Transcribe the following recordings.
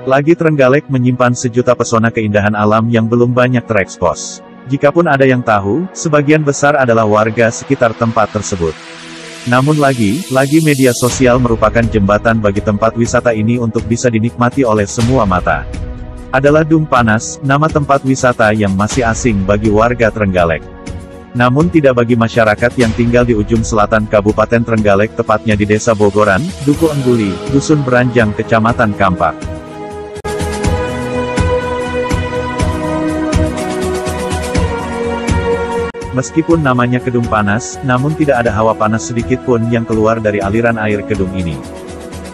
Lagi Trenggalek menyimpan sejuta pesona keindahan alam yang belum banyak terekspos. Jikapun ada yang tahu, sebagian besar adalah warga sekitar tempat tersebut. Namun lagi media sosial merupakan jembatan bagi tempat wisata ini untuk bisa dinikmati oleh semua mata. Adalah Dung Panas, nama tempat wisata yang masih asing bagi warga Trenggalek. Namun tidak bagi masyarakat yang tinggal di ujung selatan Kabupaten Trenggalek, tepatnya di Desa Bogoran, Duku Engguli, Dusun Beranjang, Kecamatan Kampak. Meskipun namanya Kedung Panas, namun tidak ada hawa panas sedikit pun yang keluar dari aliran air kedung ini.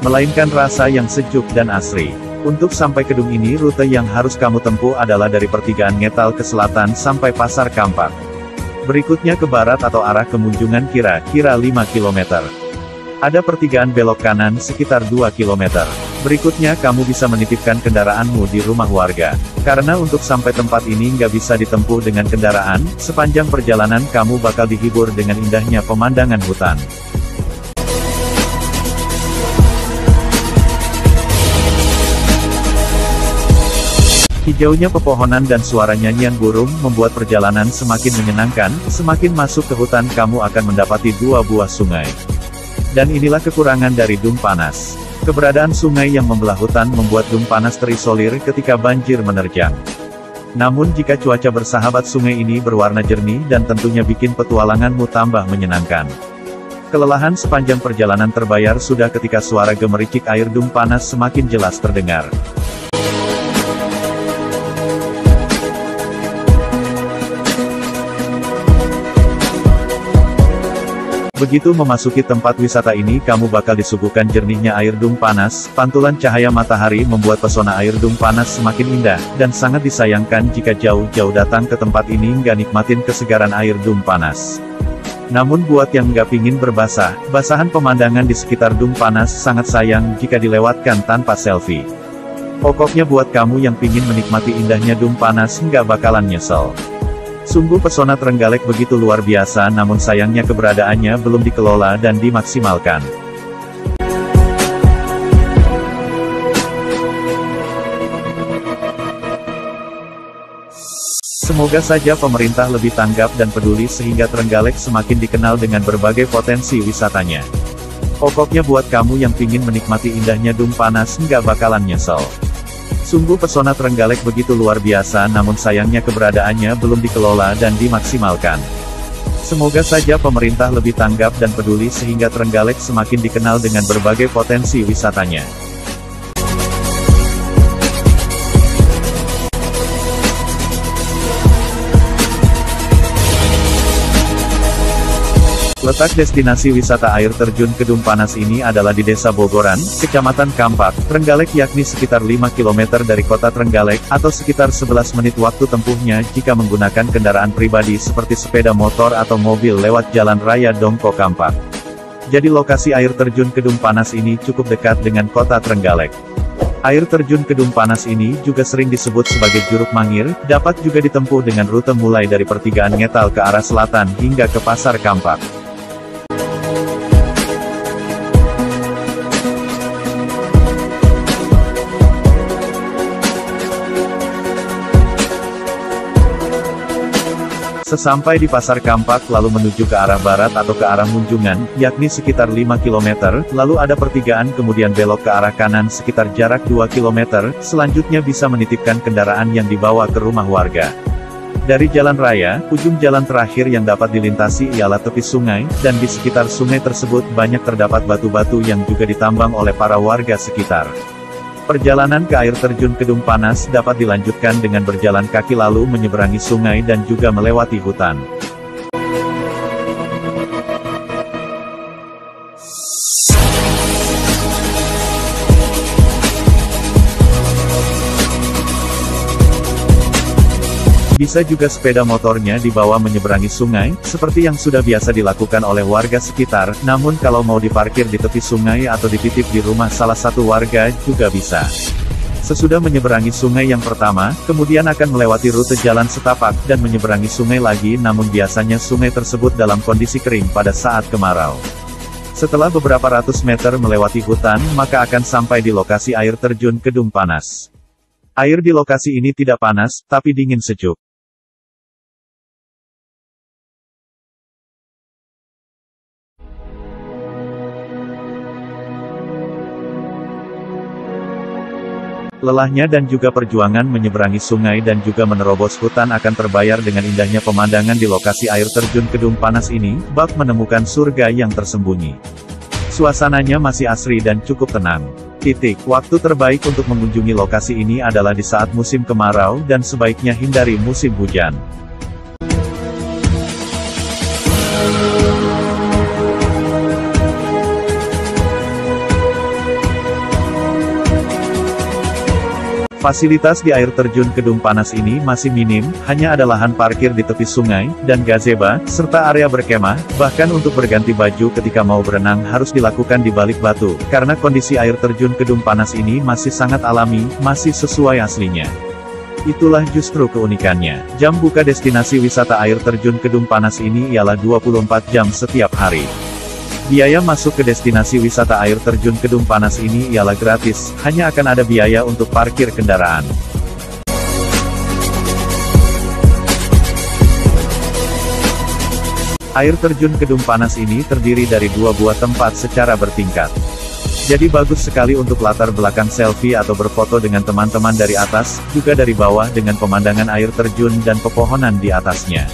Melainkan rasa yang sejuk dan asri. Untuk sampai kedung ini, rute yang harus kamu tempuh adalah dari pertigaan Ngetal ke selatan sampai Pasar Kampak. Berikutnya ke barat atau arah Kemunjungan kira-kira 5 km. Ada pertigaan belok kanan sekitar 2 km. Berikutnya kamu bisa menitipkan kendaraanmu di rumah warga. Karena untuk sampai tempat ini nggak bisa ditempuh dengan kendaraan, sepanjang perjalanan kamu bakal dihibur dengan indahnya pemandangan hutan. Hijaunya pepohonan dan suara nyanyian burung membuat perjalanan semakin menyenangkan. Semakin masuk ke hutan kamu akan mendapati 2 buah sungai. Dan inilah kekurangan dari Dung Panas. Keberadaan sungai yang membelah hutan membuat Dung Panas terisolir ketika banjir menerjang. Namun jika cuaca bersahabat, sungai ini berwarna jernih dan tentunya bikin petualanganmu tambah menyenangkan. Kelelahan sepanjang perjalanan terbayar sudah ketika suara gemericik air Dung Panas semakin jelas terdengar. Begitu memasuki tempat wisata ini, kamu bakal disuguhkan jernihnya air Dung Panas. Pantulan cahaya matahari membuat pesona air Dung Panas semakin indah, dan sangat disayangkan jika jauh-jauh datang ke tempat ini nggak nikmatin kesegaran air Dung Panas. Namun buat yang nggak pingin berbasah, basahan pemandangan di sekitar Dung Panas sangat sayang jika dilewatkan tanpa selfie. Pokoknya buat kamu yang pingin menikmati indahnya Dung Panas nggak bakalan nyesel. Sungguh pesona Trenggalek begitu luar biasa, namun sayangnya keberadaannya belum dikelola dan dimaksimalkan. Semoga saja pemerintah lebih tanggap dan peduli sehingga Trenggalek semakin dikenal dengan berbagai potensi wisatanya. Pokoknya buat kamu yang pingin menikmati indahnya Dung Panas nggak bakalan nyesel. Sungguh pesona Trenggalek begitu luar biasa, namun sayangnya keberadaannya belum dikelola dan dimaksimalkan. Semoga saja pemerintah lebih tanggap dan peduli sehingga Trenggalek semakin dikenal dengan berbagai potensi wisatanya. Letak destinasi wisata air terjun Kedung Panas ini adalah di Desa Bogoran, Kecamatan Kampak, Trenggalek, yakni sekitar 5 km dari kota Trenggalek, atau sekitar 11 menit waktu tempuhnya jika menggunakan kendaraan pribadi seperti sepeda motor atau mobil lewat Jalan Raya Dongko Kampak. Jadi lokasi air terjun Kedung Panas ini cukup dekat dengan kota Trenggalek. Air terjun Kedung Panas ini juga sering disebut sebagai Curug Mangir, dapat juga ditempuh dengan rute mulai dari pertigaan Ngetal ke arah selatan hingga ke Pasar Kampak. Sesampai di Pasar Kampak lalu menuju ke arah barat atau ke arah Munjungan, yakni sekitar 5 km, lalu ada pertigaan kemudian belok ke arah kanan sekitar jarak 2 km, selanjutnya bisa menitipkan kendaraan yang dibawa ke rumah warga. Dari jalan raya, ujung jalan terakhir yang dapat dilintasi ialah tepi sungai, dan di sekitar sungai tersebut banyak terdapat batu-batu yang juga ditambang oleh para warga sekitar. Perjalanan ke air terjun Kedung Panas dapat dilanjutkan dengan berjalan kaki lalu menyeberangi sungai dan juga melewati hutan. Bisa juga sepeda motornya dibawa menyeberangi sungai, seperti yang sudah biasa dilakukan oleh warga sekitar, namun kalau mau diparkir di tepi sungai atau dititip di rumah salah satu warga, juga bisa. Sesudah menyeberangi sungai yang pertama, kemudian akan melewati rute jalan setapak, dan menyeberangi sungai lagi, namun biasanya sungai tersebut dalam kondisi kering pada saat kemarau. Setelah beberapa ratus meter melewati hutan, maka akan sampai di lokasi air terjun Kedung Panas. Air di lokasi ini tidak panas, tapi dingin sejuk. Lelahnya dan juga perjuangan menyeberangi sungai dan juga menerobos hutan akan terbayar dengan indahnya pemandangan di lokasi air terjun Kedung Panas ini, bak menemukan surga yang tersembunyi. Suasananya masih asri dan cukup tenang. Waktu terbaik untuk mengunjungi lokasi ini adalah di saat musim kemarau dan sebaiknya hindari musim hujan. Fasilitas di air terjun Kedung Panas ini masih minim, hanya ada lahan parkir di tepi sungai, dan gazebo, serta area berkemah, bahkan untuk berganti baju ketika mau berenang harus dilakukan di balik batu, karena kondisi air terjun Kedung Panas ini masih sangat alami, masih sesuai aslinya. Itulah justru keunikannya. Jam buka destinasi wisata air terjun Kedung Panas ini ialah 24 jam setiap hari. Biaya masuk ke destinasi wisata air terjun Kedung Panas ini ialah gratis, hanya akan ada biaya untuk parkir kendaraan. Air terjun Kedung Panas ini terdiri dari 2 buah tempat secara bertingkat. Jadi bagus sekali untuk latar belakang selfie atau berfoto dengan teman-teman dari atas, juga dari bawah dengan pemandangan air terjun dan pepohonan di atasnya.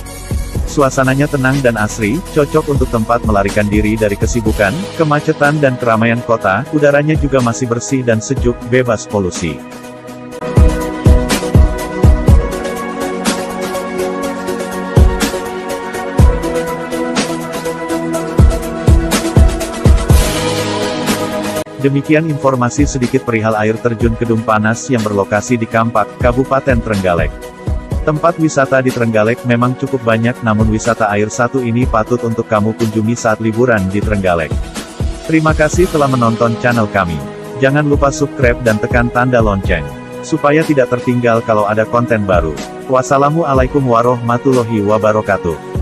Suasananya tenang dan asri, cocok untuk tempat melarikan diri dari kesibukan, kemacetan dan keramaian kota, udaranya juga masih bersih dan sejuk, bebas polusi. Demikian informasi sedikit perihal air terjun Kedung Panas yang berlokasi di Kampak, Kabupaten Trenggalek. Tempat wisata di Trenggalek memang cukup banyak, namun wisata air satu ini patut untuk kamu kunjungi saat liburan di Trenggalek. Terima kasih telah menonton channel kami. Jangan lupa subscribe dan tekan tanda lonceng, supaya tidak tertinggal kalau ada konten baru. Wassalamualaikum warahmatullahi wabarakatuh.